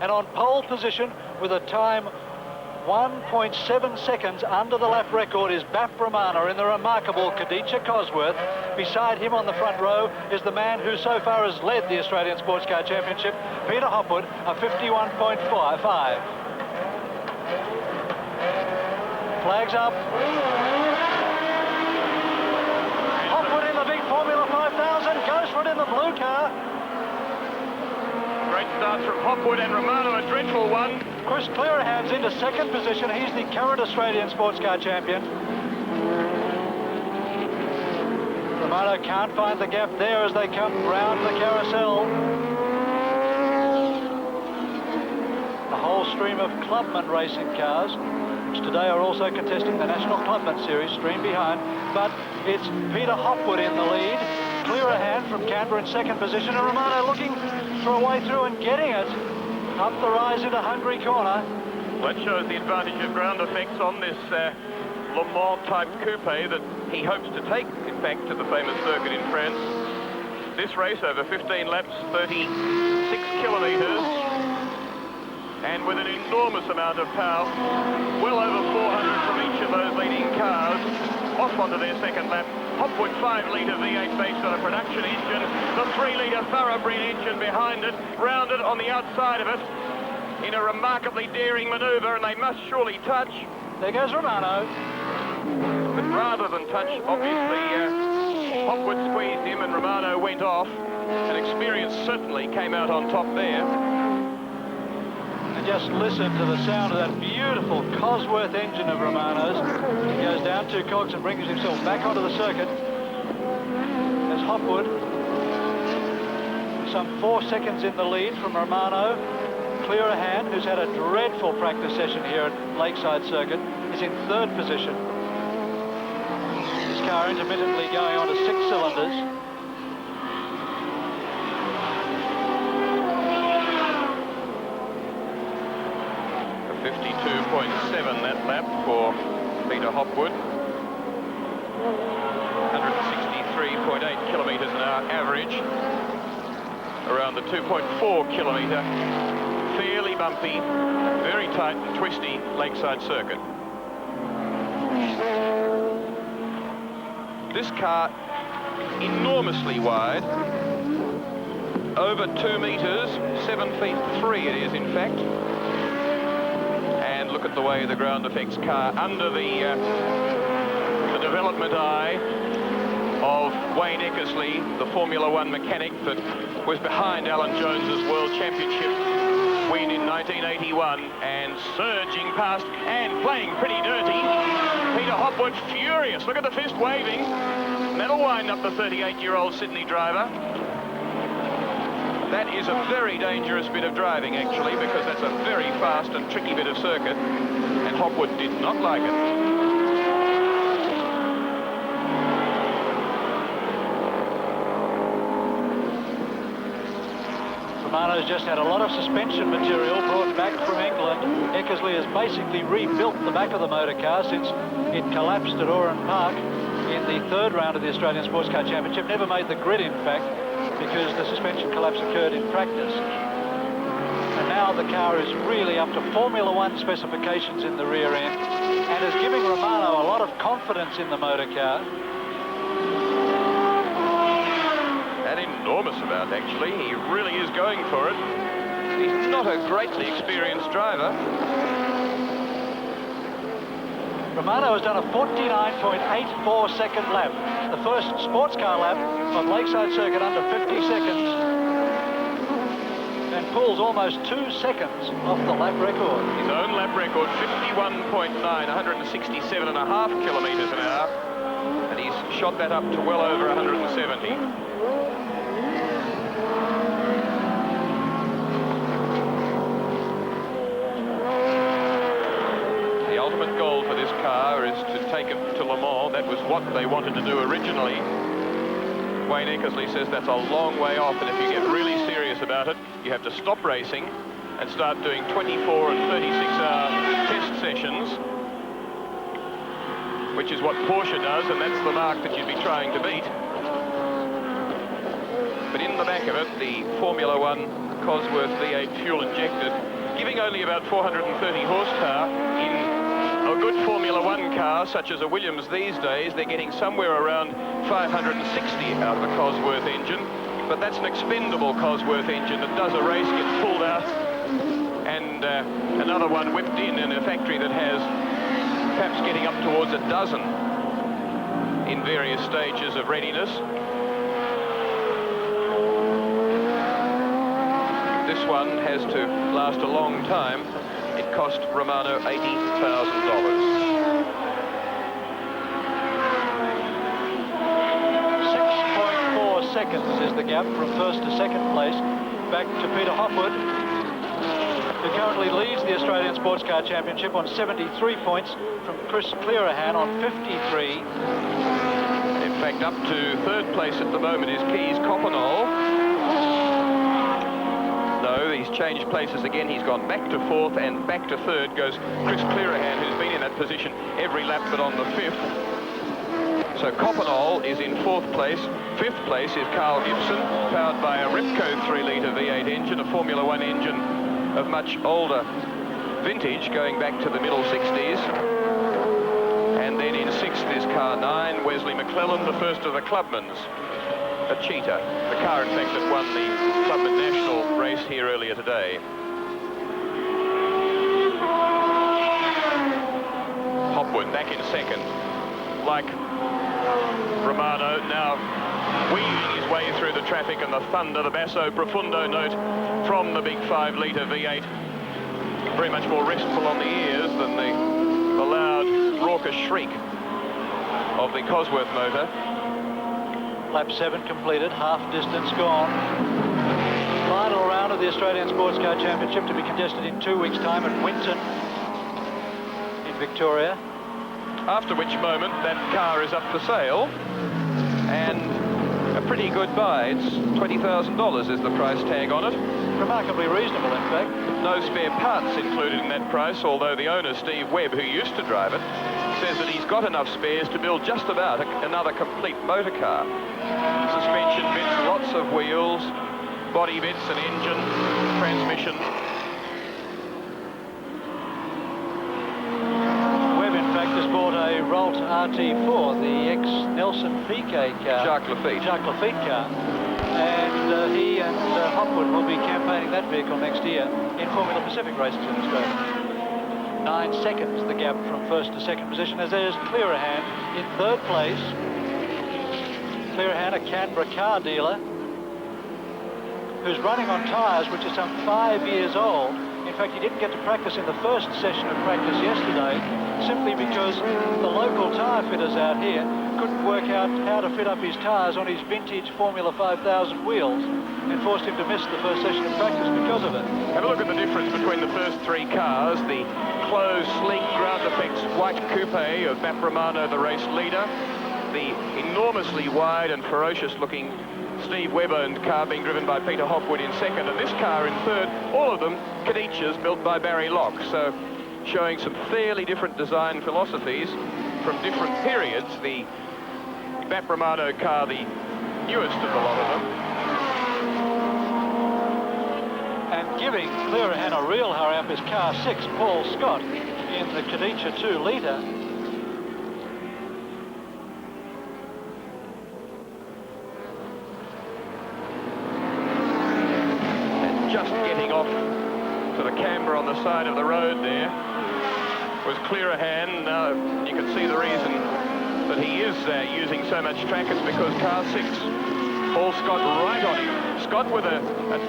And on pole position with a time 1.7 seconds under the lap record is Baf Romano in the remarkable Khadija Cosworth. Beside him on the front row is the man who so far has led the Australian Sports Car Championship, Peter Hopwood, a 51.55. Flags up. Hopwood in the big Formula 5000, goes for it in the blue car. Great start from Hopwood and Romano, a dreadful one. Chris Clearahan's into second position. He's the current Australian sports car champion. Romano can't find the gap there as they come round the carousel. A whole stream of clubman racing cars, which today are also contesting the National Clubman Series, stream behind. But it's Peter Hopwood in the lead. Clearahan from Canberra in second position, and Romano looking for a way through and getting it. Up the rise into Hungary corner. Well, that shows the advantage of ground effects on this Le Mans type coupe that he hopes to take, in fact, to the famous circuit in France. This race over 15 laps, 36 kilometres, and with an enormous amount of power, well over 400 from each of those leading cars, off onto their second lap. Hopwood 5-litre V8 based on a production engine, the 3-litre thoroughbred engine behind it, rounded on the outside of it in a remarkably daring manoeuvre, and they must surely touch. There goes Romano. But rather than touch, obviously, Hopwood squeezed him and Romano went off, and experience certainly came out on top there. And just listen to the sound of that beautiful Cosworth engine of Romano's. He goes down 2 cogs and brings himself back onto the circuit. There's Hopwood, some 4 seconds in the lead from Romano. Clearahan, who's had a dreadful practice session here at Lakeside Circuit, is in third position. His car intermittently going on to 6 cylinders. 52.7 that lap for Peter Hopwood. 163.8 kilometres an hour average. Around the 2.4 kilometre, fairly bumpy, very tight and twisty Lakeside circuit. This car, enormously wide, over 2 metres, 7 feet 3 it is in fact. And look at the way the ground effects car, under the development eye of Wayne Eckersley, the Formula One mechanic that was behind Alan Jones's World Championship win in 1981, and surging past and playing pretty dirty. Peter Hopwood furious. Look at the fist waving. And that'll wind up the 38-year-old Sydney driver. That is a very dangerous bit of driving, actually, because that's a very fast and tricky bit of circuit, and Hopwood did not like it. Romano's just had a lot of suspension material brought back from England. Eckersley has basically rebuilt the back of the motor car since it collapsed at Oran Park in the third round of the Australian Sports Car Championship. Never made the grid, in fact, because the suspension collapse occurred in practice. And now the car is really up to Formula One specifications in the rear end and is giving Romano a lot of confidence in the motor car. An enormous amount, actually. He really is going for it. He's not a greatly experienced driver. Romano has done a 49.84 second lap. The first sports car lap of Lakeside Circuit under 50 seconds. And pulls almost 2 seconds off the lap record. His own lap record, 51.9, 167.5 kilometres an hour. And he's shot that up to well over 170. The ultimate goal for this car is to take it to Le Mans. That was what they wanted to do originally. Wayne Eckersley says that's a long way off, and if you get really serious about it, you have to stop racing and start doing 24 and 36-hour test sessions, which is what Porsche does, and that's the mark that you'd be trying to beat. but in the back of it, the Formula One Cosworth V8 fuel injected, giving only about 430 horsepower. In a good Formula One car, such as a Williams these days, they're getting somewhere around 560 out of a Cosworth engine, but that's an expendable Cosworth engine that does a race, gets pulled out, and another one whipped in a factory that has perhaps getting up towards a dozen in various stages of readiness. This one has to last a long time. It cost Romano $80,000. 6.4 seconds is the gap from first to second place. Back to Peter Hopwood, who currently leads the Australian Sports Car Championship on 73 points from Chris Clearahan on 53. In fact, up to third place at the moment is Keys Coppenol. No, he's changed places again. He's gone back to fourth, and back to third goes Chris Clearahan, who's been in that position every lap but on the fifth. So Coppenol is in fourth place. Fifth place is Carl Gibson, powered by a Repco 3-litre V8 engine, a Formula One engine of much older vintage, going back to the middle 60s. And then in sixth is car 9, Wesley McClellan, the first of the Clubmans, a cheetah. The car, in fact, that won the Clubman National race here earlier today. Hopwood back in second, like Romano, now weaving his way through the traffic and the thunder, the basso profundo note from the big 5-litre V8. Very much more restful on the ears than the loud, raucous shriek of the Cosworth motor. Lap 7 completed, half distance gone. Final round of the Australian Sports Car Championship to be contested in 2 weeks' time at Winton in Victoria. After which moment that car is up for sale, and a pretty good buy. It's $20,000 is the price tag on it. Remarkably reasonable, in fact. No spare parts included in that price, although the owner, Steve Webb, who used to drive it, says that he's got enough spares to build just about another complete motor car. Suspension bits, lots of wheels, body bits, an engine, transmission. Webb, in fact, has bought a Rolt RT4, the ex-Nelson Piquet car. Jacques Lafitte car. And he and Hopwood will be campaigning that vehicle next year in Formula Pacific races in Australia. 9 seconds the gap from first to second position, as there's Clearahan in third place. Clearahan, a Canberra car dealer, who's running on tyres which are some 5 years old. In fact, he didn't get to practice in the first session of practice yesterday, simply because the local tyre fitters out here couldn't work out how to fit up his tyres on his vintage Formula 5000 wheels, and forced him to miss the first session of practice because of it. Have a look at the difference between the first three cars. The closed, sleek, ground effects white coupe of Bap Romano, the race leader. The enormously wide and ferocious-looking Steve Webb-owned car being driven by Peter Hopwood in second, and this car in third, all of them Kadichas built by Barry Locke, so showing some fairly different design philosophies from different periods. The Bap Romano car, the newest of the lot of them. And giving Clearahan a real hurry up is car 6, Paul Scott, in the Kadicha 2-litre. Just getting off to the camber on the side of the road there was Clearahan. You can see the reason that he is using so much track. It's because car 6, Paul Scott, right on him. Scott with a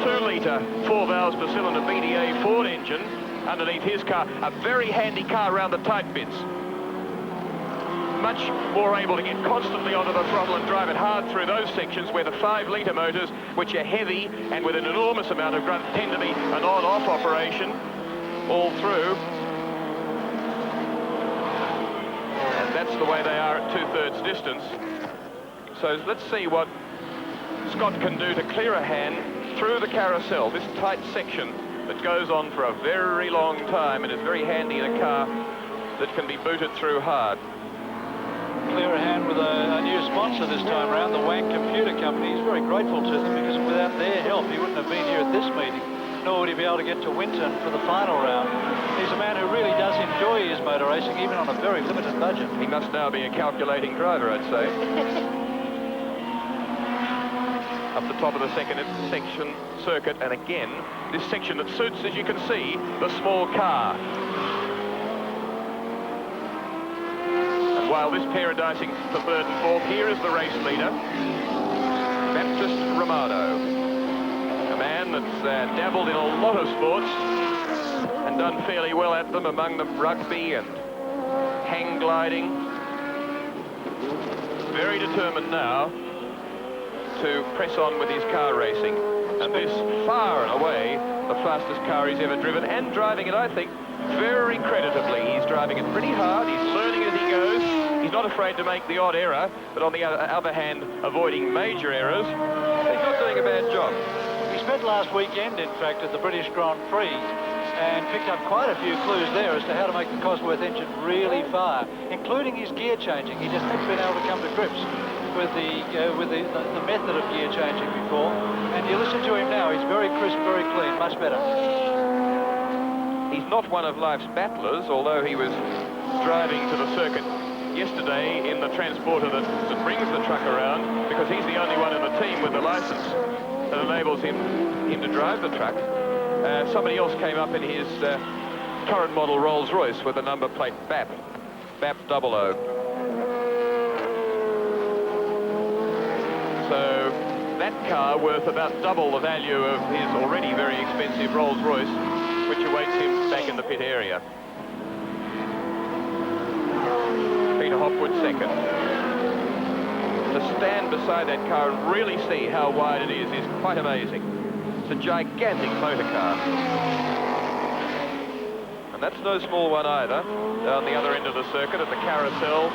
2-litre 4 valves per cylinder BDA Ford engine underneath his car. A very handy car around the tight bits. Much more able to get constantly onto the throttle and drive it hard through those sections where the 5-litre motors, which are heavy and with an enormous amount of grunt, tend to be an on-off operation all through. And that's the way they are at 2/3 distance. So let's see what Scott can do to Clearahan through the carousel, this tight section that goes on for a very long time and is very handy in a car that can be booted through hard. Clearahan with a new sponsor this time around, the Wang Computer Company. He's very grateful to them because without their help he wouldn't have been here at this meeting, nor would he be able to get to Winton for the final round. He's a man who really does enjoy his motor racing, even on a very limited budget. He must now be a calculating driver, I'd say. Up the top of the second section circuit, and again, this section that suits, as you can see, the small car. And while this pair are dicing for third and fourth, here is the race leader, Baptiste Romano. A man that's dabbled in a lot of sports and done fairly well at them, among them rugby and hang gliding. Very determined now to press on with his car racing. And this, far and away, the fastest car he's ever driven, and driving it, I think, very creditably. He's driving it pretty hard, he's learning as he goes, he's not afraid to make the odd error, but on the other hand, avoiding major errors. He's not doing a bad job. He spent last weekend, in fact, at the British Grand Prix and picked up quite a few clues there as to how to make the Cosworth engine really fire, including his gear changing. He just hadn't been able to come to grips with the method of gear changing before. And you listen to him now, he's very crisp, very clean, much better. He's not one of life's battlers, although he was driving to the circuit yesterday in the transporter that brings the truck around, because he's the only one in the team with the license that enables him to drive the truck. Somebody else came up in his current model Rolls-Royce with the number plate BAP 00. So that car, worth about double the value of his already very expensive Rolls-Royce, which awaits him back in the pit area. Peter Hopwood second. To stand beside that car and really see how wide it is quite amazing. It's a gigantic motor car. And that's no small one either. Down the other end of the circuit at the carousel.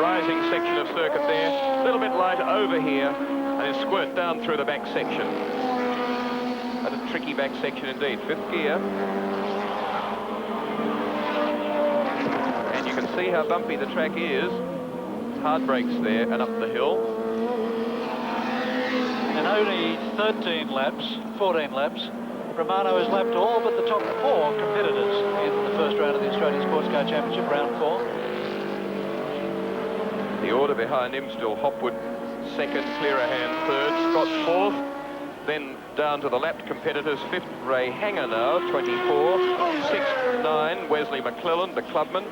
Rising section of circuit there. A little bit lighter over here, and then squirt down through the back section. And a tricky back section indeed. Fifth gear. And you can see how bumpy the track is. Hard brakes there and up the hill. In only 13 laps, 14 laps, Romano has lapped all but the top four competitors in the first round of the Australian Sportscar Championship, round 4. The order behind him still Hopwood second, Clearahan third, Scott fourth. Then down to the lapped competitors, fifth Ray Hanger now, 24. Sixth, 9, Wesley McClellan, the clubman.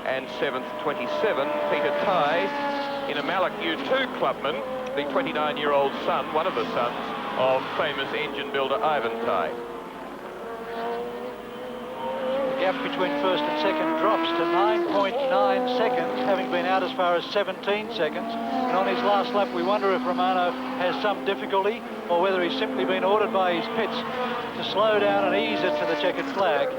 And seventh, 27, Peter Tighe in a Mallock U2 clubman, the 29-year-old son, one of the sons of famous engine builder Ivan Tighe. The gap between first and second drops to 9.9 seconds, having been out as far as 17 seconds. And on his last lap, we wonder if Romano has some difficulty or whether he's simply been ordered by his pits to slow down and ease it to the checkered flag.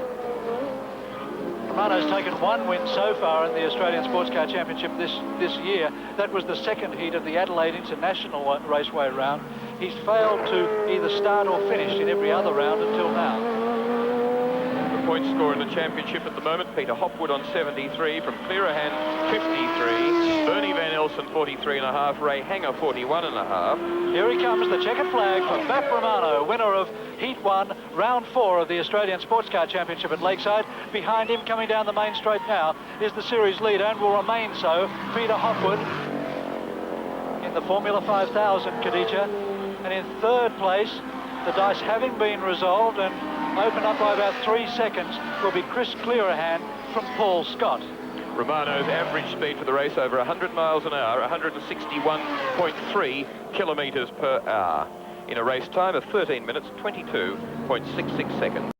Romano's taken one win so far in the Australian Sportscar Championship this year. That was the second heat of the Adelaide International Raceway round. He's failed to either start or finish in every other round until now. The point score in the championship at the moment, Peter Hopwood on 73, from Clearahan 53, Bernie Van Elsen 43.5, Ray Hanger 41.5. Here he comes, the checkered flag for Bap Romano, winner of Heat 1, Round 4 of the Australian Sportscar Championship at Lakeside. Behind him, coming down the main straight now, is the series leader and will remain so, Peter Hopwood, in the Formula 5000, Khadija. And in third place, the dice having been resolved and opened up by about 3 seconds, will be Chris Clearahan from Paul Scott. Romano's average speed for the race over 100 miles an hour, 161.3 kilometres per hour, in a race time of 13 minutes, 22.66 seconds.